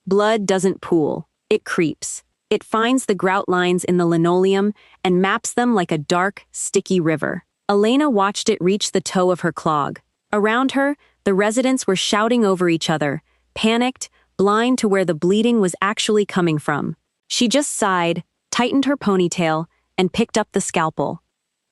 Blood doesn't pool, it creeps. It finds the grout lines in the linoleum and maps them like a dark, sticky river. Elena watched it reach the toe of her clog. Around her, the residents were shouting over each other, panicked, blind to where the bleeding was actually coming from. She just sighed, tightened her ponytail, and picked up the scalpel.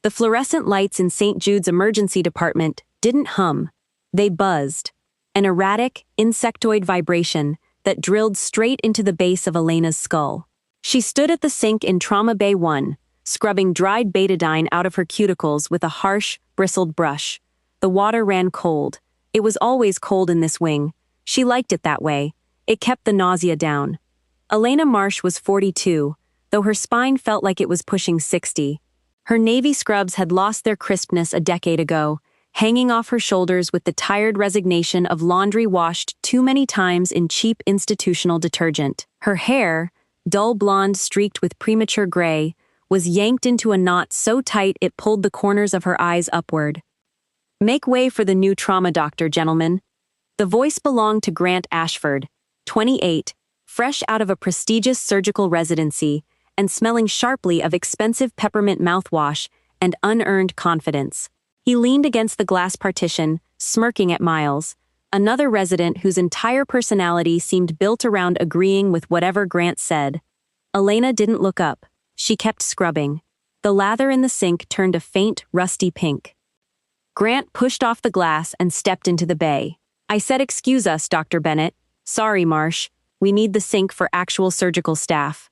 The fluorescent lights in St. Jude's emergency department didn't hum. They buzzed. An erratic, insectoid vibration that drilled straight into the base of Elena's skull. She stood at the sink in Trauma Bay 1, scrubbing dried betadine out of her cuticles with a harsh, bristled brush. The water ran cold. It was always cold in this wing. She liked it that way. It kept the nausea down. Elena Marsh was 42, though her spine felt like it was pushing 60. Her navy scrubs had lost their crispness a decade ago, hanging off her shoulders with the tired resignation of laundry washed too many times in cheap institutional detergent. Her hair, dull blonde streaked with premature gray, was yanked into a knot so tight it pulled the corners of her eyes upward. "Make way for the new trauma doctor, gentlemen." The voice belonged to Grant Ashford, 28, fresh out of a prestigious surgical residency and smelling sharply of expensive peppermint mouthwash and unearned confidence. He leaned against the glass partition, smirking at Miles, another resident whose entire personality seemed built around agreeing with whatever Grant said. Elena didn't look up. She kept scrubbing. The lather in the sink turned a faint, rusty pink. Grant pushed off the glass and stepped into the bay. "I said excuse us, Dr. Bennett. Sorry, Marsh. We need the sink for actual surgical staff."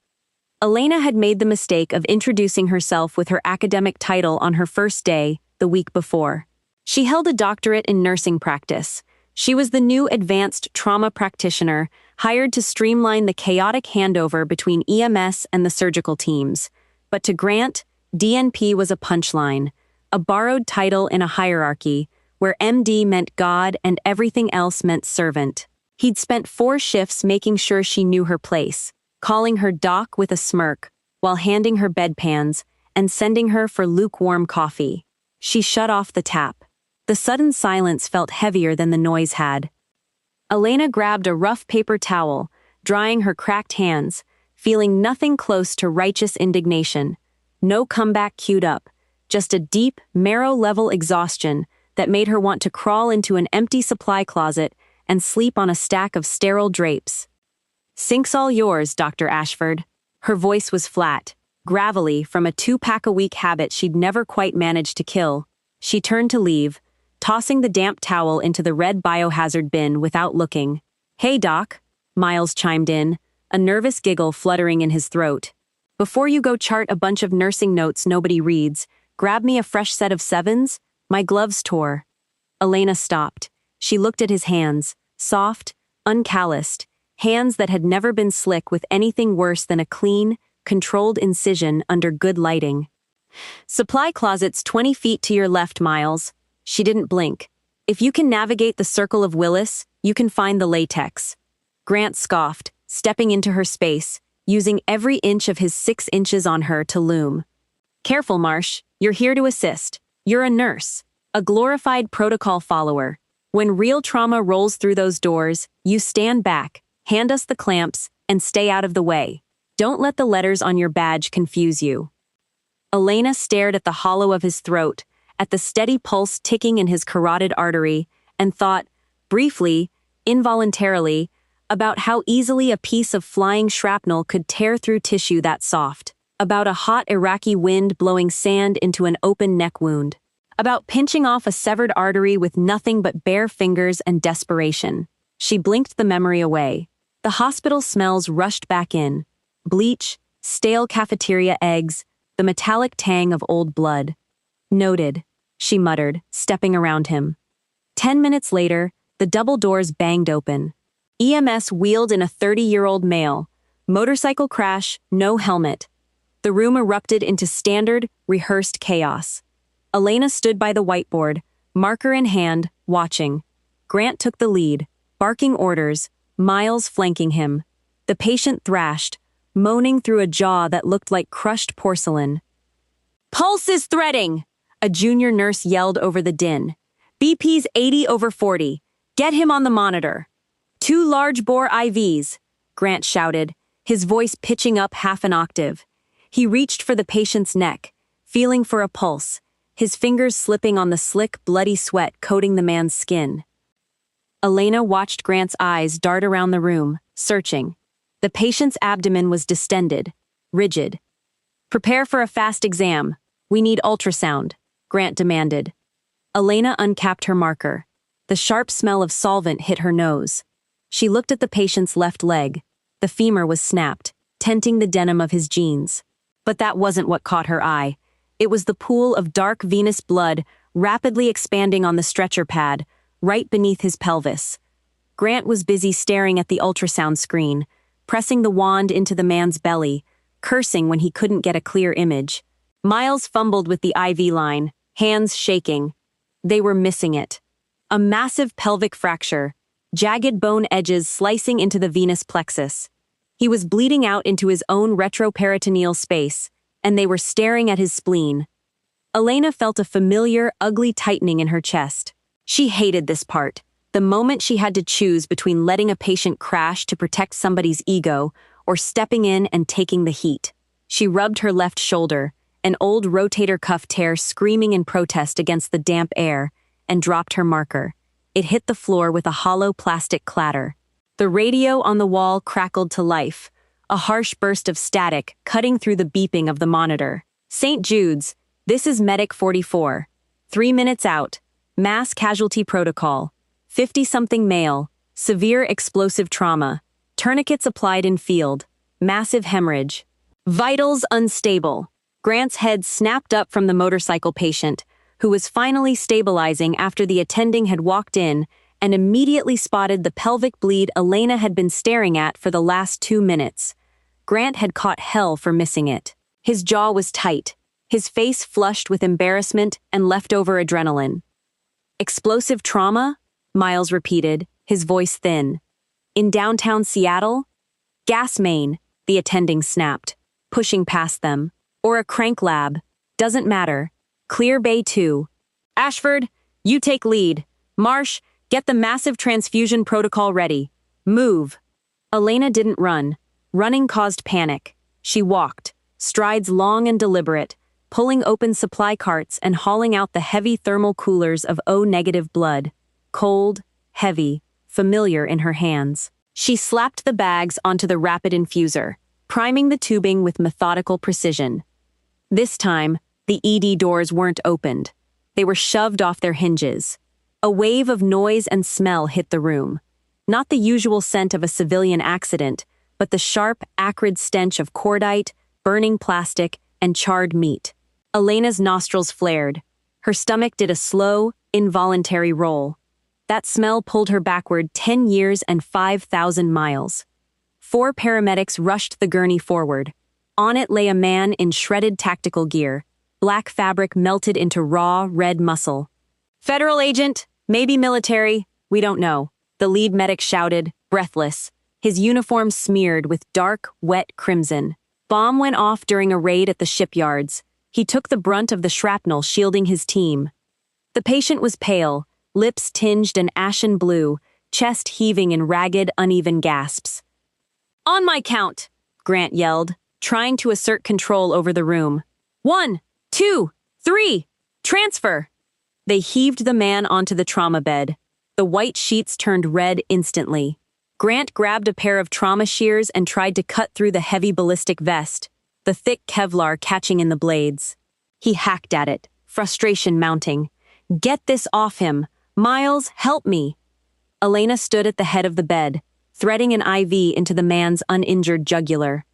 Elena had made the mistake of introducing herself with her academic title on her first day, the week before. She held a doctorate in nursing practice. She was the new advanced trauma practitioner, hired to streamline the chaotic handover between EMS and the surgical teams. But to Grant, DNP was a punchline, a borrowed title in a hierarchy, where MD meant God and everything else meant servant. He'd spent 4 shifts making sure she knew her place, calling her doc with a smirk, while handing her bedpans and sending her for lukewarm coffee. She shut off the tap. The sudden silence felt heavier than the noise had. Elena grabbed a rough paper towel, drying her cracked hands, feeling nothing close to righteous indignation. No comeback queued up, just a deep, marrow-level exhaustion that made her want to crawl into an empty supply closet and sleep on a stack of sterile drapes. "Sink's all yours, Dr. Ashford." Her voice was flat, gravelly from a 2-pack-a-week habit she'd never quite managed to kill. She turned to leave, tossing the damp towel into the red biohazard bin without looking. "Hey, Doc," Miles chimed in, a nervous giggle fluttering in his throat. "Before you go chart a bunch of nursing notes nobody reads, grab me a fresh set of 7s? My gloves tore." Elena stopped. She looked at his hands, soft, uncalloused, hands that had never been slick with anything worse than a clean, controlled incision under good lighting. "Supply closet's 20 feet to your left, Miles." She didn't blink. "If you can navigate the circle of Willis, you can find the latex." Grant scoffed, stepping into her space, using every inch of his 6 inches on her to loom. "Careful, Marsh. You're here to assist. You're a nurse, a glorified protocol follower. When real trauma rolls through those doors, you stand back, hand us the clamps, and stay out of the way. Don't let the letters on your badge confuse you." Elena stared at the hollow of his throat, at the steady pulse ticking in his carotid artery, and thought, briefly, involuntarily, about how easily a piece of flying shrapnel could tear through tissue that soft, about a hot Iraqi wind blowing sand into an open neck wound, about pinching off a severed artery with nothing but bare fingers and desperation. She blinked the memory away. The hospital smells rushed back in. Bleach, stale cafeteria eggs, the metallic tang of old blood. "Noted," she muttered, stepping around him. 10 minutes later, the double doors banged open. EMS wheeled in a 30-year-old male. Motorcycle crash, no helmet. The room erupted into standard, rehearsed chaos. Elena stood by the whiteboard, marker in hand, watching. Grant took the lead, barking orders, Miles flanking him. The patient thrashed, moaning through a jaw that looked like crushed porcelain. "Pulse is threading!" a junior nurse yelled over the din. "BP's 80/40. Get him on the monitor." 2 large-bore IVs. Grant shouted, his voice pitching up half an octave. He reached for the patient's neck, feeling for a pulse, his fingers slipping on the slick, bloody sweat coating the man's skin. Elena watched Grant's eyes dart around the room, searching. The patient's abdomen was distended, rigid. "Prepare for a fast exam. We need ultrasound," Grant demanded. Elena uncapped her marker. The sharp smell of solvent hit her nose. She looked at the patient's left leg. The femur was snapped, tenting the denim of his jeans. But that wasn't what caught her eye. It was the pool of dark venous blood rapidly expanding on the stretcher pad, right beneath his pelvis. Grant was busy staring at the ultrasound screen, pressing the wand into the man's belly, cursing when he couldn't get a clear image. Miles fumbled with the IV line, hands shaking. They were missing it. A massive pelvic fracture, jagged bone edges slicing into the venous plexus. He was bleeding out into his own retroperitoneal space, and they were staring at his spleen. Elena felt a familiar, ugly tightening in her chest. She hated this part, the moment she had to choose between letting a patient crash to protect somebody's ego or stepping in and taking the heat. She rubbed her left shoulder, an old rotator cuff tear screaming in protest against the damp air, and dropped her marker. It hit the floor with a hollow plastic clatter. The radio on the wall crackled to life, a harsh burst of static cutting through the beeping of the monitor. "St. Jude's, this is Medic 44. 3 minutes out. Mass casualty protocol. 50-something male. Severe explosive trauma. Tourniquets applied in field. Massive hemorrhage. Vitals unstable." Grant's head snapped up from the motorcycle patient, who was finally stabilizing after the attending had walked in and immediately spotted the pelvic bleed Elena had been staring at for the last 2 minutes. Grant had caught hell for missing it. His jaw was tight, his face flushed with embarrassment and leftover adrenaline. "Explosive trauma?" Miles repeated, his voice thin. "In downtown Seattle?" "Gas main," the attending snapped, pushing past them. "Or a crank lab. Doesn't matter. Clear Bay 2. Ashford, you take lead. Marsh, get the massive transfusion protocol ready. Move." Elena didn't run. Running caused panic. She walked, strides long and deliberate, pulling open supply carts and hauling out the heavy thermal coolers of O-negative blood. Cold, heavy, familiar in her hands. She slapped the bags onto the rapid infuser, priming the tubing with methodical precision. This time, the ED doors weren't opened. They were shoved off their hinges. A wave of noise and smell hit the room. Not the usual scent of a civilian accident, but the sharp, acrid stench of cordite, burning plastic, and charred meat. Elena's nostrils flared. Her stomach did a slow, involuntary roll. That smell pulled her backward 10 years and 5,000 miles. 4 paramedics rushed the gurney forward. On it lay a man in shredded tactical gear, black fabric melted into raw, red muscle. "Federal agent, maybe military, we don't know," the lead medic shouted, breathless, his uniform smeared with dark, wet crimson. Bomb went off during a raid at the shipyards. He took the brunt of the shrapnel shielding his team. The patient was pale, lips tinged an ashen blue, chest heaving in ragged, uneven gasps. "On my count," Grant yelled, trying to assert control over the room. 1, 2, 3, transfer!" They heaved the man onto the trauma bed. The white sheets turned red instantly. Grant grabbed a pair of trauma shears and tried to cut through the heavy ballistic vest, the thick Kevlar catching in the blades. He hacked at it, frustration mounting. "Get this off him! Miles, help me!" Elena stood at the head of the bed, threading an IV into the man's uninjured jugular.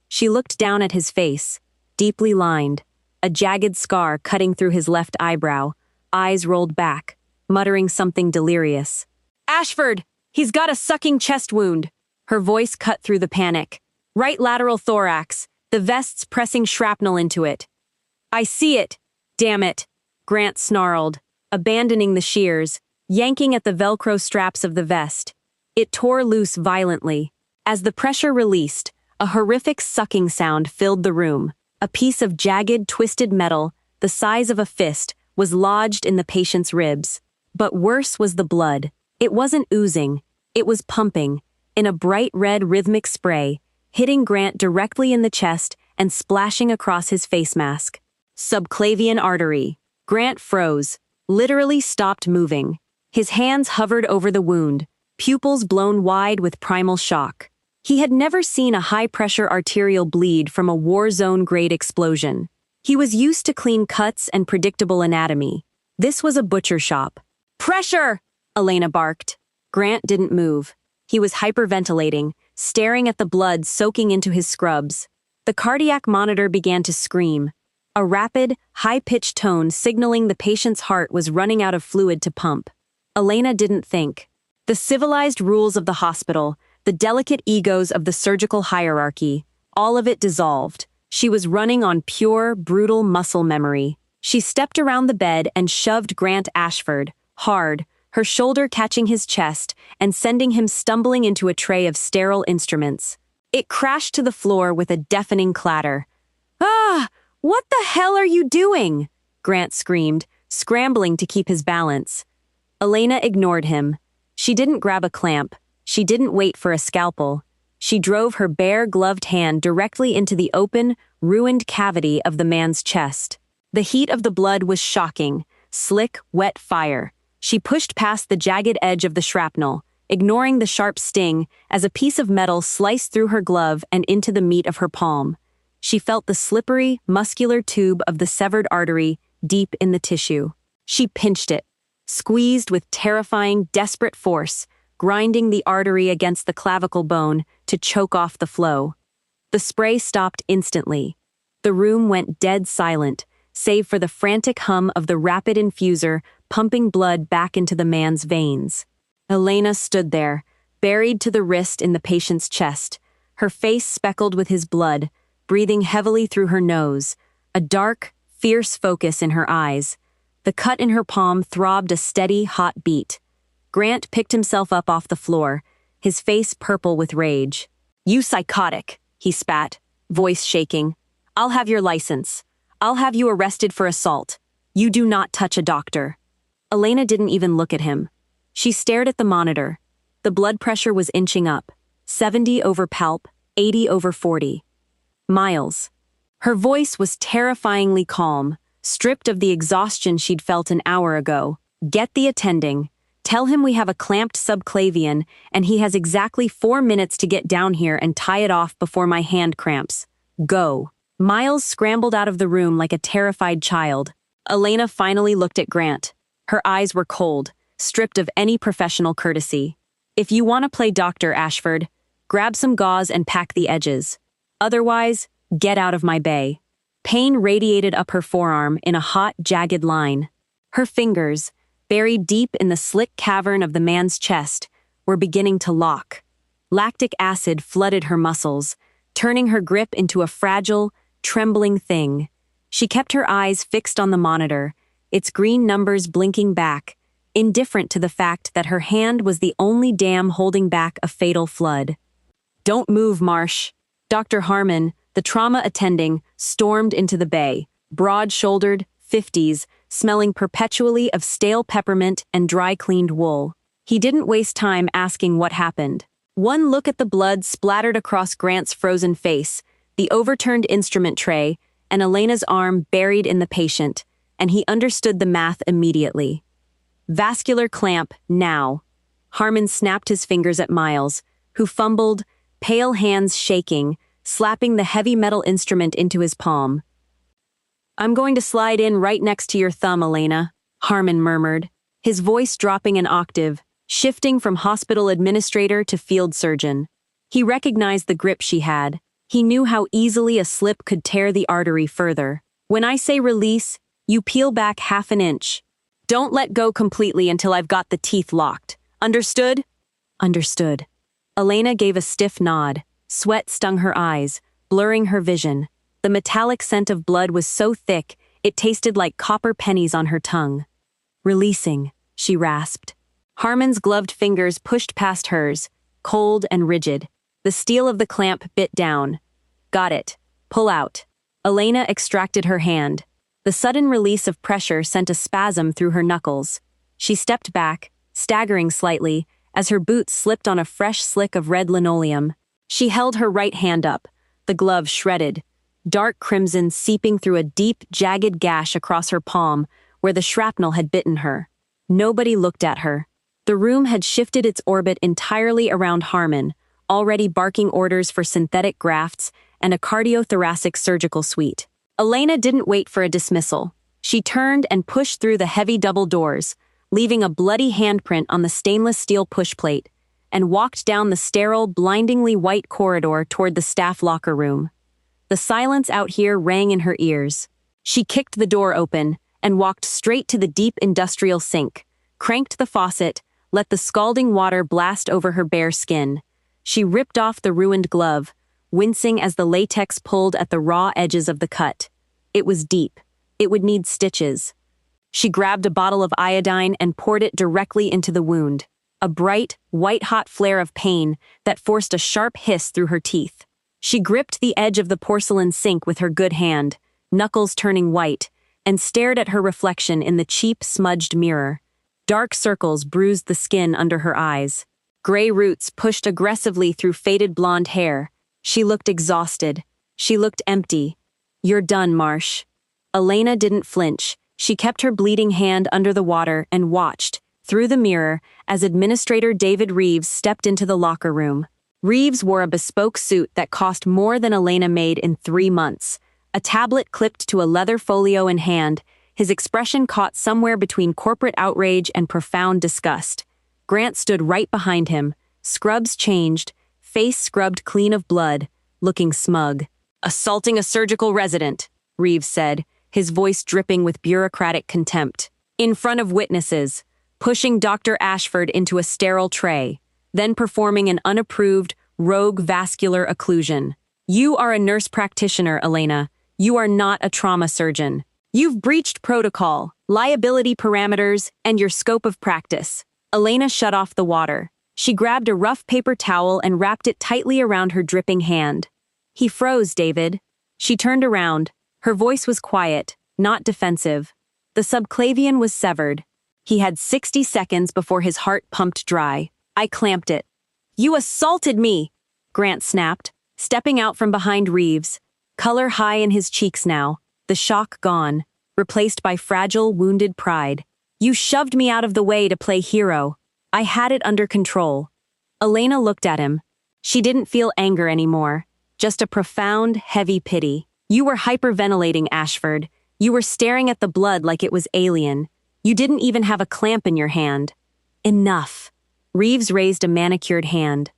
She looked down at his face, deeply lined, a jagged scar cutting through his left eyebrow, eyes rolled back, muttering something delirious. "Ashford, he's got a sucking chest wound." Her voice cut through the panic. "Right lateral thorax, the vest's pressing shrapnel into it." "I see it. Damn it," Grant snarled, abandoning the shears, yanking at the Velcro straps of the vest. It tore loose violently. As the pressure released, a horrific sucking sound filled the room. A piece of jagged, twisted metal, the size of a fist, was lodged in the patient's ribs. But worse was the blood. It wasn't oozing. It was pumping, in a bright red rhythmic spray, hitting Grant directly in the chest and splashing across his face mask. Subclavian artery. Grant froze, literally stopped moving. His hands hovered over the wound, pupils blown wide with primal shock. He had never seen a high-pressure arterial bleed from a war-zone-grade explosion. He was used to clean cuts and predictable anatomy. This was a butcher shop. "Pressure!" Elena barked. Grant didn't move. He was hyperventilating, staring at the blood soaking into his scrubs. The cardiac monitor began to scream, a rapid, high-pitched tone signaling the patient's heart was running out of fluid to pump. Elena didn't think. The civilized rules of the hospital, the delicate egos of the surgical hierarchy, all of it dissolved. She was running on pure, brutal muscle memory. She stepped around the bed and shoved Grant Ashford, hard, her shoulder catching his chest and sending him stumbling into a tray of sterile instruments. It crashed to the floor with a deafening clatter. "Ah! What the hell are you doing?" Grant screamed, scrambling to keep his balance. Elena ignored him. She didn't grab a clamp. She didn't wait for a scalpel. She drove her bare, gloved hand directly into the open, ruined cavity of the man's chest. The heat of the blood was shocking, slick, wet fire. She pushed past the jagged edge of the shrapnel, ignoring the sharp sting, as a piece of metal sliced through her glove and into the meat of her palm. She felt the slippery, muscular tube of the severed artery deep in the tissue. She pinched it, squeezed with terrifying, desperate force, grinding the artery against the clavicle bone to choke off the flow. The spray stopped instantly. The room went dead silent, save for the frantic hum of the rapid infuser pumping blood back into the man's veins. Elena stood there, buried to the wrist in the patient's chest, her face speckled with his blood, breathing heavily through her nose, a dark, fierce focus in her eyes. The cut in her palm throbbed a steady, hot beat. Grant picked himself up off the floor, his face purple with rage. "You psychotic," he spat, voice shaking. "I'll have your license. I'll have you arrested for assault. You do not touch a doctor." Elena didn't even look at him. She stared at the monitor. The blood pressure was inching up, 70 over palp, 80 over 40. Miles. Her voice was terrifyingly calm, stripped of the exhaustion she'd felt an hour ago. "Get the attending. Tell him we have a clamped subclavian, and he has exactly 4 minutes to get down here and tie it off before my hand cramps. Go." Miles scrambled out of the room like a terrified child. Elena finally looked at Grant. Her eyes were cold, stripped of any professional courtesy. "If you want to play doctor, Ashford, grab some gauze and pack the edges. Otherwise, get out of my bay." Pain radiated up her forearm in a hot, jagged line. Her fingers, buried deep in the slick cavern of the man's chest, were beginning to lock. Lactic acid flooded her muscles, turning her grip into a fragile, trembling thing. She kept her eyes fixed on the monitor, its green numbers blinking back, indifferent to the fact that her hand was the only dam holding back a fatal flood. "Don't move, Marsh." Dr. Harmon, the trauma attending, stormed into the bay, broad-shouldered, 50s, smelling perpetually of stale peppermint and dry-cleaned wool. He didn't waste time asking what happened. One look at the blood splattered across Grant's frozen face, the overturned instrument tray, and Elena's arm buried in the patient, and he understood the math immediately. Vascular clamp, now. Harmon snapped his fingers at Miles, who fumbled, pale hands shaking, slapping the heavy metal instrument into his palm. "I'm going to slide in right next to your thumb, Elena," Harmon murmured, his voice dropping an octave, shifting from hospital administrator to field surgeon. He recognized the grip she had. He knew how easily a slip could tear the artery further. "When I say release, you peel back half an inch. Don't let go completely until I've got the teeth locked. Understood?" "Understood." Elena gave a stiff nod. Sweat stung her eyes, blurring her vision. The metallic scent of blood was so thick, it tasted like copper pennies on her tongue. "Releasing," she rasped. Harmon's gloved fingers pushed past hers, cold and rigid. The steel of the clamp bit down. "Got it. Pull out." Elena extracted her hand. The sudden release of pressure sent a spasm through her knuckles. She stepped back, staggering slightly, as her boots slipped on a fresh slick of red linoleum. She held her right hand up, the glove shredded, dark crimson seeping through a deep, jagged gash across her palm where the shrapnel had bitten her. Nobody looked at her. The room had shifted its orbit entirely around Harmon, already barking orders for synthetic grafts and a cardiothoracic surgical suite. Elena didn't wait for a dismissal. She turned and pushed through the heavy double doors, leaving a bloody handprint on the stainless steel push plate, and walked down the sterile, blindingly white corridor toward the staff locker room. The silence out here rang in her ears. She kicked the door open and walked straight to the deep industrial sink, cranked the faucet, let the scalding water blast over her bare skin. She ripped off the ruined glove, wincing as the latex pulled at the raw edges of the cut. It was deep. It would need stitches. She grabbed a bottle of iodine and poured it directly into the wound. A bright, white-hot flare of pain that forced a sharp hiss through her teeth. She gripped the edge of the porcelain sink with her good hand, knuckles turning white, and stared at her reflection in the cheap, smudged mirror. Dark circles bruised the skin under her eyes. Gray roots pushed aggressively through faded blonde hair. She looked exhausted. She looked empty. "You're done, Marsh." Elena didn't flinch. She kept her bleeding hand under the water and watched, through the mirror, as Administrator David Reeves stepped into the locker room. Reeves wore a bespoke suit that cost more than Elena made in 3 months. A tablet clipped to a leather folio in hand, his expression caught somewhere between corporate outrage and profound disgust. Grant stood right behind him, scrubs changed, face scrubbed clean of blood, looking smug. "Assaulting a surgical resident," Reeves said, his voice dripping with bureaucratic contempt. "In front of witnesses, pushing Dr. Ashford into a sterile tray, then performing an unapproved, rogue vascular occlusion. You are a nurse practitioner, Elena. You are not a trauma surgeon. You've breached protocol, liability parameters, and your scope of practice." Elena shut off the water. She grabbed a rough paper towel and wrapped it tightly around her dripping hand. "He froze, David." She turned around. Her voice was quiet, not defensive. The subclavian was severed. He had 60 seconds before his heart pumped dry. "I clamped it." "You assaulted me!" Grant snapped, stepping out from behind Reeves, color high in his cheeks now, the shock gone, replaced by fragile, wounded pride. "You shoved me out of the way to play hero. I had it under control." Elena looked at him. She didn't feel anger anymore, just a profound, heavy pity. "You were hyperventilating, Ashford. You were staring at the blood like it was alien. You didn't even have a clamp in your hand." "Enough." Reeves raised a manicured hand.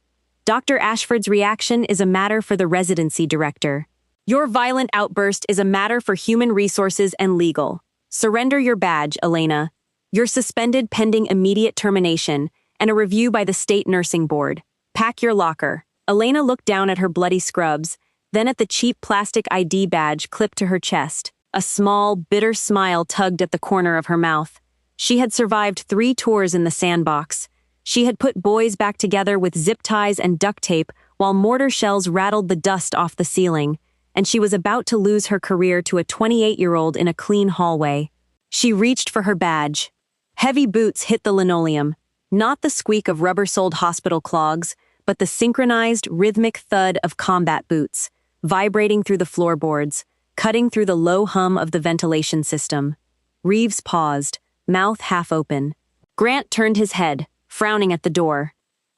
"Dr. Ashford's reaction is a matter for the residency director. Your violent outburst is a matter for human resources and legal. Surrender your badge, Elena. You're suspended pending immediate termination and a review by the state nursing board. Pack your locker." Elena looked down at her bloody scrubs, then at the cheap plastic ID badge clipped to her chest. A small, bitter smile tugged at the corner of her mouth. She had survived 3 tours in the sandbox. She had put boys back together with zip ties and duct tape while mortar shells rattled the dust off the ceiling, and she was about to lose her career to a 28-year-old in a clean hallway. She reached for her badge. Heavy boots hit the linoleum, not the squeak of rubber-soled hospital clogs, but the synchronized, rhythmic thud of combat boots, vibrating through the floorboards, cutting through the low hum of the ventilation system. Reeves paused, mouth half open. Grant turned his head, frowning at the door.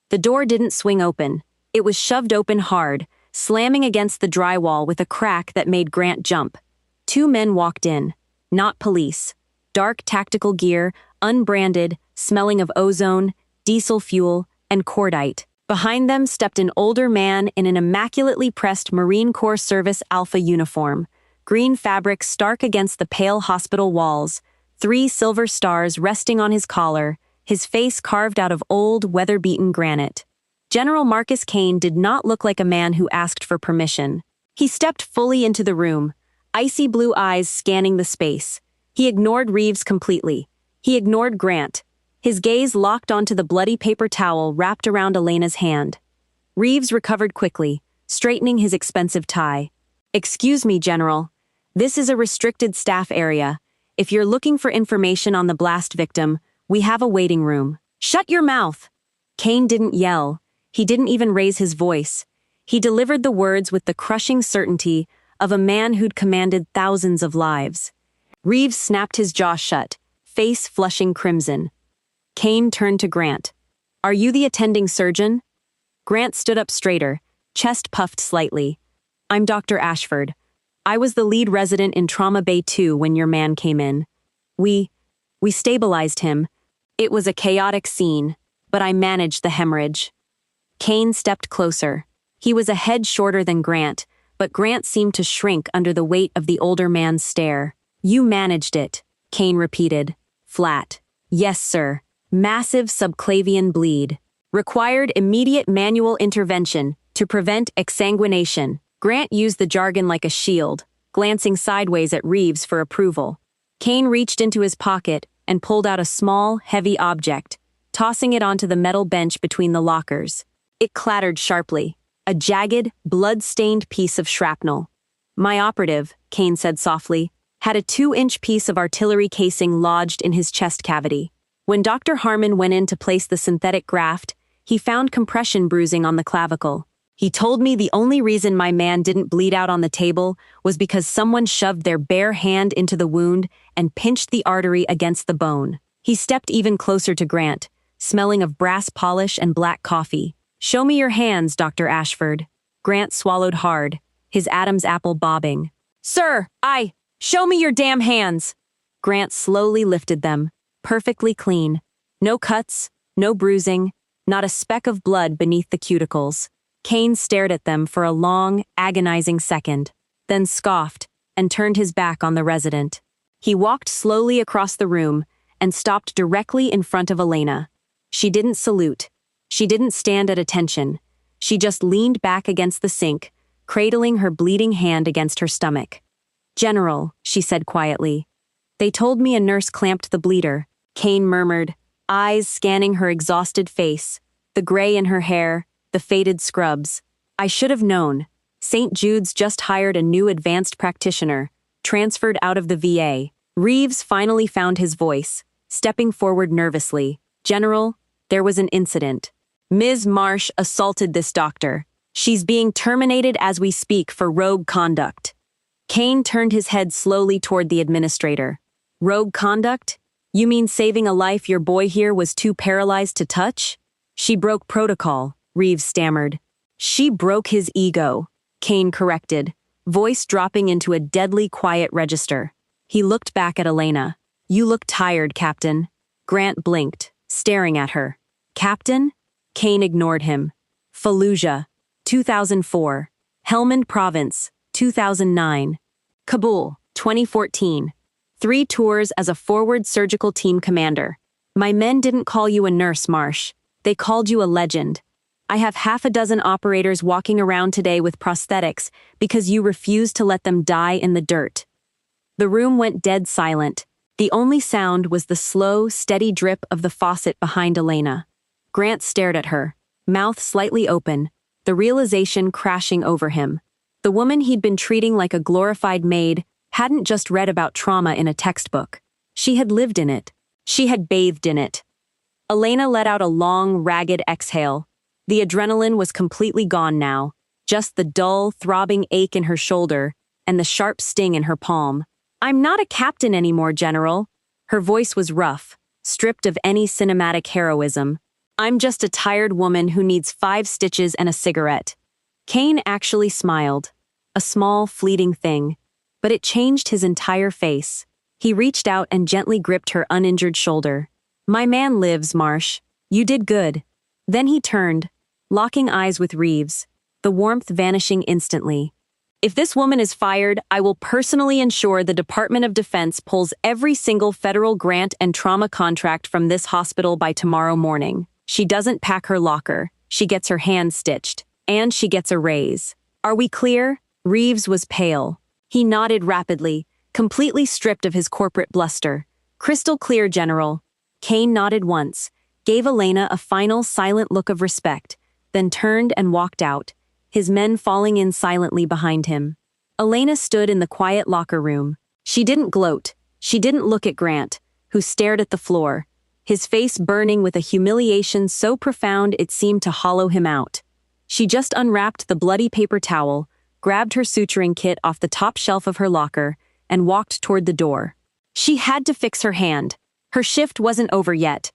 The door didn't swing open. It was shoved open hard, slamming against the drywall with a crack that made Grant jump. 2 men walked in, not police. Dark tactical gear, unbranded, smelling of ozone, diesel fuel, and cordite. Behind them stepped an older man in an immaculately pressed Marine Corps Service Alpha uniform, green fabric stark against the pale hospital walls, 3 silver stars resting on his collar, his face carved out of old, weather-beaten granite. General Marcus Kane did not look like a man who asked for permission. He stepped fully into the room, icy blue eyes scanning the space. He ignored Reeves completely. He ignored Grant. His gaze locked onto the bloody paper towel wrapped around Elena's hand. Reeves recovered quickly, straightening his expensive tie. "Excuse me, General. This is a restricted staff area. If you're looking for information on the blast victim, we have a waiting room." "Shut your mouth!" Kane didn't yell. He didn't even raise his voice. He delivered the words with the crushing certainty of a man who'd commanded thousands of lives. Reeves snapped his jaw shut, face flushing crimson. Kane turned to Grant. "Are you the attending surgeon?" Grant stood up straighter, chest puffed slightly. "I'm Dr. Ashford. I was the lead resident in Trauma Bay 2 when your man came in. We stabilized him. It was a chaotic scene, but I managed the hemorrhage." Kane stepped closer. He was a head shorter than Grant, but Grant seemed to shrink under the weight of the older man's stare. "You managed it," Kane repeated, flat. "Yes, sir. Massive subclavian bleed. Required immediate manual intervention to prevent exsanguination." Grant used the jargon like a shield, glancing sideways at Reeves for approval. Kane reached into his pocket and pulled out a small, heavy object, tossing it onto the metal bench between the lockers. It clattered sharply. A jagged, blood-stained piece of shrapnel. "My operative," Kane said softly, had a 2-inch piece of artillery casing lodged in his chest cavity. When Dr. Harmon went in to place the synthetic graft, he found compression bruising on the clavicle. "He told me the only reason my man didn't bleed out on the table was because someone shoved their bare hand into the wound and pinched the artery against the bone." He stepped even closer to Grant, smelling of brass polish and black coffee. "Show me your hands, Dr. Ashford." Grant swallowed hard, his Adam's apple bobbing. "Sir, show me your damn hands." Grant slowly lifted them, perfectly clean. No cuts, no bruising, not a speck of blood beneath the cuticles. Kane stared at them for a long, agonizing second, then scoffed and turned his back on the resident. He walked slowly across the room and stopped directly in front of Elena. She didn't salute. She didn't stand at attention. She just leaned back against the sink, cradling her bleeding hand against her stomach. "General," she said quietly. "They told me a nurse clamped the bleeder," Kane murmured, eyes scanning her exhausted face, the gray in her hair, the faded scrubs. "I should have known. St. Jude's just hired a new advanced practitioner, transferred out of the VA. Reeves finally found his voice, stepping forward nervously. "General, there was an incident. Ms. Marsh assaulted this doctor. She's being terminated as we speak for rogue conduct." Kane turned his head slowly toward the administrator. "Rogue conduct? You mean saving a life your boy here was too paralyzed to touch?" "She broke protocol," Reeves stammered. "She broke his ego," Kane corrected, voice dropping into a deadly quiet register. He looked back at Elena. "You look tired, Captain." Grant blinked, staring at her. "Captain?" Kane ignored him. "Fallujah, 2004. Helmand Province, 2009. Kabul, 2014. 3 tours as a forward surgical team commander. My men didn't call you a nurse, Marsh. They called you a legend. I have 6 operators walking around today with prosthetics because you refused to let them die in the dirt." The room went dead silent. The only sound was the slow, steady drip of the faucet behind Elena. Grant stared at her, mouth slightly open, the realization crashing over him. The woman he'd been treating like a glorified maid hadn't just read about trauma in a textbook. She had lived in it. She had bathed in it. Elena let out a long, ragged exhale. The adrenaline was completely gone now, just the dull, throbbing ache in her shoulder and the sharp sting in her palm. "I'm not a captain anymore, General." Her voice was rough, stripped of any cinematic heroism. "I'm just a tired woman who needs 5 stitches and a cigarette." Kane actually smiled. A small, fleeting thing. But it changed his entire face. He reached out and gently gripped her uninjured shoulder. "My man lives, Marsh. You did good." Then he turned, locking eyes with Reeves, the warmth vanishing instantly. "If this woman is fired, I will personally ensure the Department of Defense pulls every single federal grant and trauma contract from this hospital by tomorrow morning. She doesn't pack her locker. She gets her hand stitched. And she gets a raise. Are we clear?" Reeves was pale. He nodded rapidly, completely stripped of his corporate bluster. "Crystal clear, General." Kane nodded once, gave Elena a final silent look of respect, then turned and walked out, his men falling in silently behind him. Elena stood in the quiet locker room. She didn't gloat. She didn't look at Grant, who stared at the floor. his face burning with a humiliation so profound it seemed to hollow him out. She just unwrapped the bloody paper towel, grabbed her suturing kit off the top shelf of her locker, and walked toward the door. She had to fix her hand. Her shift wasn't over yet.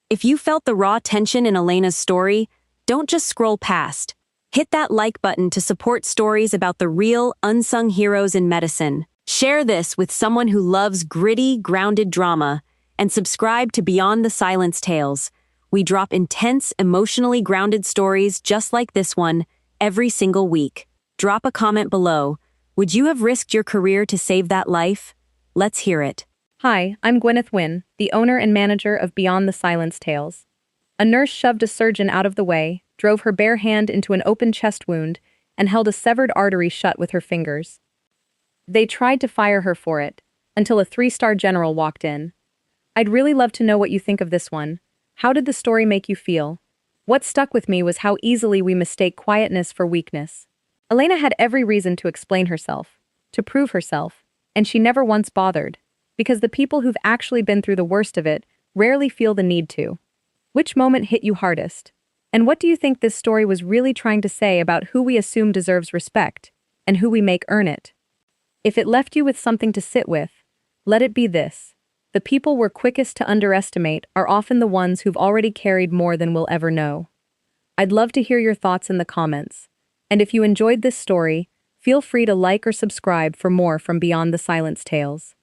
If you felt the raw tension in Elena's story, don't just scroll past. Hit that like button to support stories about the real, unsung heroes in medicine. Share this with someone who loves gritty, grounded drama, and subscribe to Beyond the Silence Tales. We drop intense, emotionally grounded stories just like this one every single week. Drop a comment below. Would you have risked your career to save that life? Let's hear it. Hi, I'm Gwyneth Wynne, the owner and manager of Beyond the Silence Tales. A nurse shoved a surgeon out of the way, drove her bare hand into an open chest wound, and held a severed artery shut with her fingers. They tried to fire her for it, until a 3-star general walked in. I'd really love to know what you think of this one. How did the story make you feel? What stuck with me was how easily we mistake quietness for weakness. Elena had every reason to explain herself, to prove herself, and she never once bothered, because the people who've actually been through the worst of it rarely feel the need to. Which moment hit you hardest? And what do you think this story was really trying to say about who we assume deserves respect, and who we make earn it? If it left you with something to sit with, let it be this. The people we're quickest to underestimate are often the ones who've already carried more than we'll ever know. I'd love to hear your thoughts in the comments. And if you enjoyed this story, feel free to like or subscribe for more from Beyond the Silence Tales.